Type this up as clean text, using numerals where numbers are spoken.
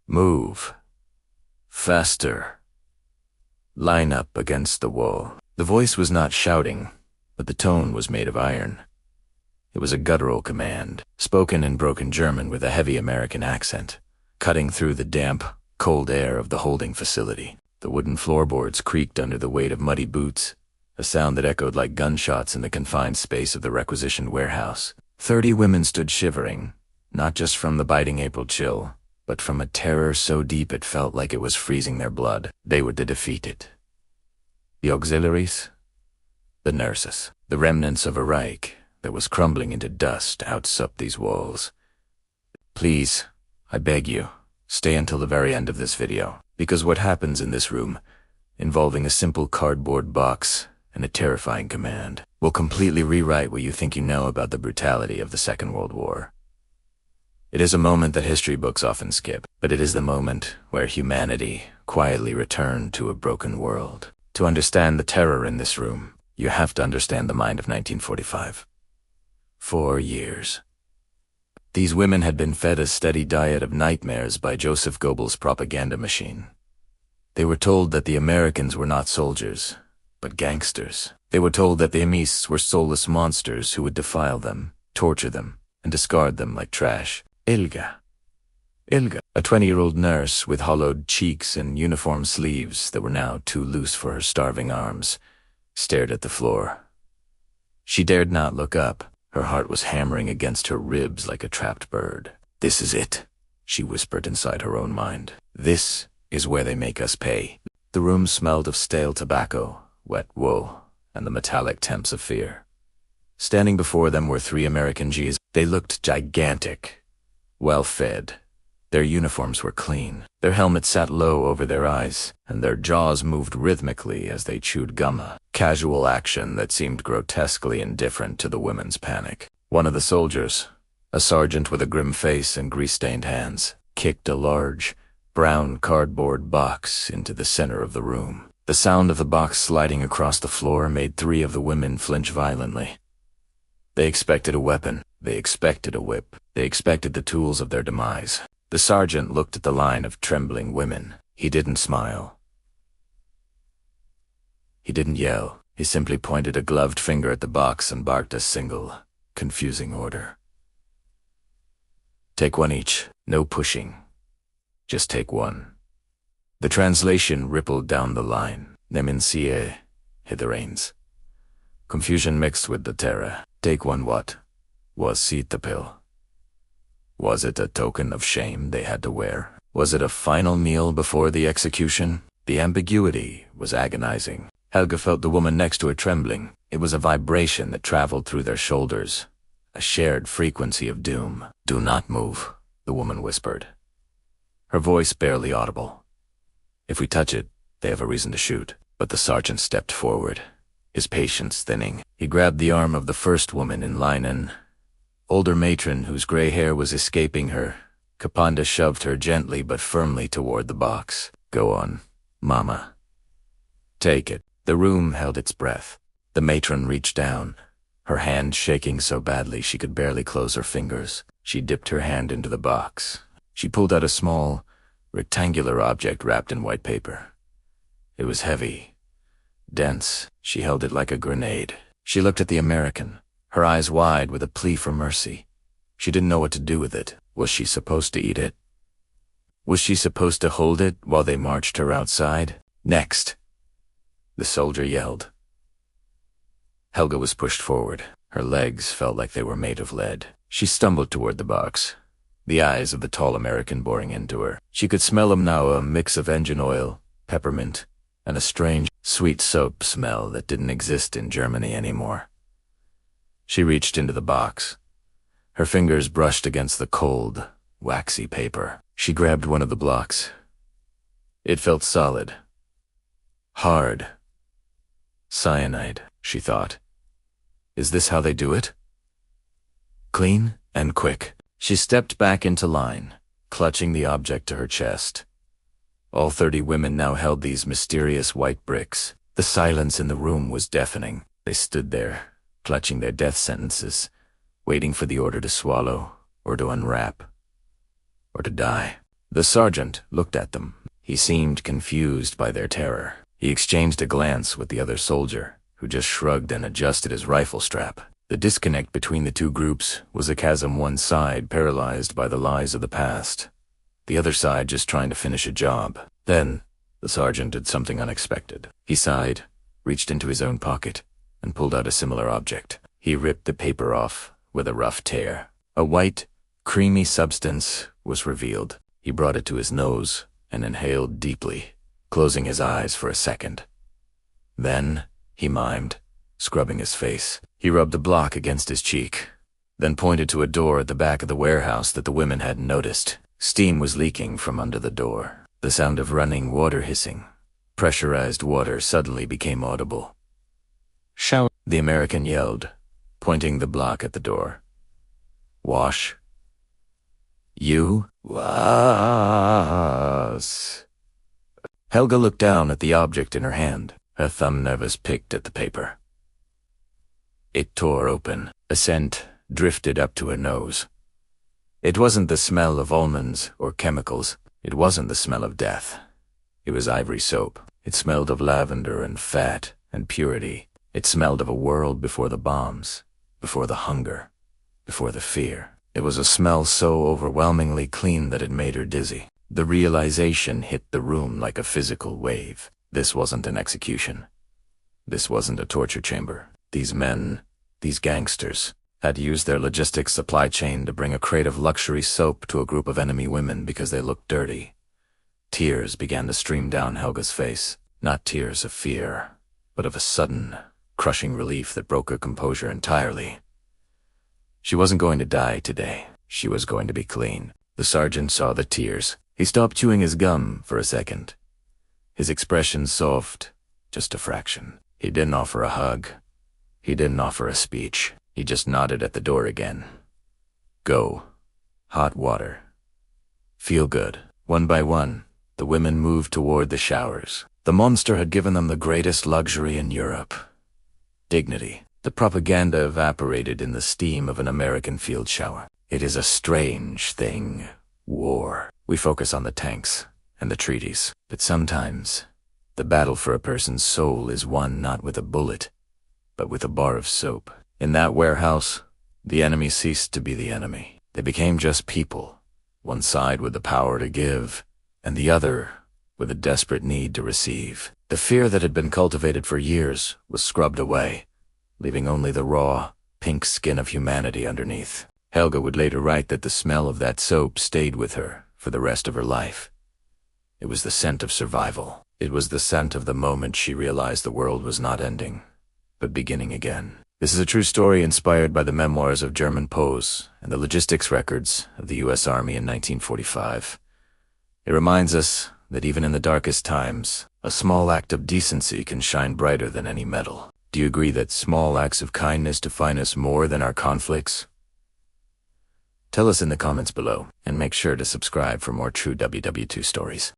Move. Faster. Line up against the wall. The voice was not shouting, but the tone was made of iron. It was a guttural command, spoken in broken German with a heavy American accent, cutting through the damp, cold air of the holding facility. The wooden floorboards creaked under the weight of muddy boots, a sound that echoed like gunshots in the confined space of the requisitioned warehouse. 30 women stood shivering, not just from the biting April chill, but from a terror so deep it felt like it was freezing their blood. They were the defeated. The auxiliaries, the nurses, the remnants of a Reich that was crumbling into dust outside these walls. Please, I beg you, stay until the very end of this video, because what happens in this room, involving a simple cardboard box and a terrifying command, will completely rewrite what you think you know about the brutality of the Second World War. It is a moment that history books often skip, but it is the moment where humanity quietly returned to a broken world. To understand the terror in this room, you have to understand the mind of 1945. 4 years. These women had been fed a steady diet of nightmares by Joseph Goebbels' propaganda machine. They were told that the Americans were not soldiers, but gangsters. They were told that the Amists were soulless monsters who would defile them, torture them, and discard them like trash. Ilga, a 20-year-old nurse with hollowed cheeks and uniform sleeves that were now too loose for her starving arms, stared at the floor. She dared not look up. Her heart was hammering against her ribs like a trapped bird. "This is it," she whispered inside her own mind. "This is where they make us pay." The room smelled of stale tobacco, wet wool, and the metallic temps of fear. Standing before them were 3 American Gs. They looked gigantic, well-fed. Their uniforms were clean. Their helmets sat low over their eyes, and their jaws moved rhythmically as they chewed gum. Casual action that seemed grotesquely indifferent to the women's panic. One of the soldiers, a sergeant with a grim face and grease-stained hands, kicked a large, brown cardboard box into the center of the room. The sound of the box sliding across the floor made 3 of the women flinch violently. They expected a weapon. They expected a whip. They expected the tools of their demise. The sergeant looked at the line of trembling women. He didn't smile. He didn't yell. He simply pointed a gloved finger at the box and barked a single, confusing order. "Take one each. No pushing. Just take one." The translation rippled down the line. Nehmen Sie Hitherrains. Confusion mixed with the terror. Take one what? Was seat the pill? Was it a token of shame they had to wear? Was it a final meal before the execution? The ambiguity was agonizing. Helga felt the woman next to her trembling. It was a vibration that traveled through their shoulders, a shared frequency of doom. "Do not move," the woman whispered, her voice barely audible. "If we touch it, they have a reason to shoot." But the sergeant stepped forward, his patience thinning. He grabbed the arm of the first woman in line, an older matron whose gray hair was escaping her. Kapanda shoved her gently but firmly toward the box. "Go on, Mama. Take it." The room held its breath. The matron reached down, her hand shaking so badly she could barely close her fingers. She dipped her hand into the box. She pulled out a small, rectangular object wrapped in white paper. It was heavy, dense. She held it like a grenade. She looked at the American, her eyes wide with a plea for mercy. She didn't know what to do with it. Was she supposed to eat it? Was she supposed to hold it while they marched her outside? "Next!" the soldier yelled. Helga was pushed forward. Her legs felt like they were made of lead. She stumbled toward the box, the eyes of the tall American boring into her. She could smell him now, a mix of engine oil, peppermint, and a strange, sweet soap smell that didn't exist in Germany anymore. She reached into the box. Her fingers brushed against the cold, waxy paper. She grabbed one of the blocks. It felt solid. Hard. Cyanide, she thought. Is this how they do it? Clean and quick. She stepped back into line, clutching the object to her chest. All 30 women now held these mysterious white bricks. The silence in the room was deafening. They stood there, clutching their death sentences, waiting for the order to swallow, or to unwrap, or to die. The sergeant looked at them. He seemed confused by their terror. He exchanged a glance with the other soldier, who just shrugged and adjusted his rifle strap. The disconnect between the two groups was a chasm, one side paralyzed by the lies of the past, the other side just trying to finish a job. Then, the sergeant did something unexpected. He sighed, reached into his own pocket, and pulled out a similar object. He ripped the paper off with a rough tear. A white, creamy substance was revealed. He brought it to his nose and inhaled deeply, closing his eyes for a second. Then, he mimed, scrubbing his face. He rubbed a block against his cheek, then pointed to a door at the back of the warehouse that the women hadn't noticed. Steam was leaking from under the door. The sound of running water hissing. Pressurized water suddenly became audible. "Shower," the American yelled, pointing the block at the door. "Wash." "You?" "Was." Helga looked down at the object in her hand. Her thumb nervous picked at the paper. It tore open. A scent drifted up to her nose. It wasn't the smell of almonds or chemicals. It wasn't the smell of death. It was ivory soap. It smelled of lavender and fat and purity. It smelled of a world before the bombs, before the hunger, before the fear. It was a smell so overwhelmingly clean that it made her dizzy. The realization hit the room like a physical wave. This wasn't an execution. This wasn't a torture chamber. These men, these gangsters, had used their logistics supply chain to bring a crate of luxury soap to a group of enemy women because they looked dirty. Tears began to stream down Helga's face. Not tears of fear, but of a sudden, crushing relief that broke her composure entirely. She wasn't going to die today. She was going to be clean. The sergeant saw the tears. He stopped chewing his gum for a second. His expression soft, just a fraction. He didn't offer a hug. He didn't offer a speech. He just nodded at the door again. Go. Hot water. Feel good. One by one, the women moved toward the showers. The monster had given them the greatest luxury in Europe. Dignity. The propaganda evaporated in the steam of an American field shower. It is a strange thing. War. We focus on the tanks and the treaties. But sometimes, the battle for a person's soul is won not with a bullet, but with a bar of soap. In that warehouse, the enemy ceased to be the enemy. They became just people, one side with the power to give, and the other with a desperate need to receive. The fear that had been cultivated for years was scrubbed away, leaving only the raw, pink skin of humanity underneath. Helga would later write that the smell of that soap stayed with her for the rest of her life. It was the scent of survival. It was the scent of the moment she realized the world was not ending, but beginning again. This is a true story inspired by the memoirs of German POWs and the logistics records of the U.S. Army in 1945. It reminds us that even in the darkest times, a small act of decency can shine brighter than any medal. Do you agree that small acts of kindness define us more than our conflicts? Tell us in the comments below, and make sure to subscribe for more true WW2 stories.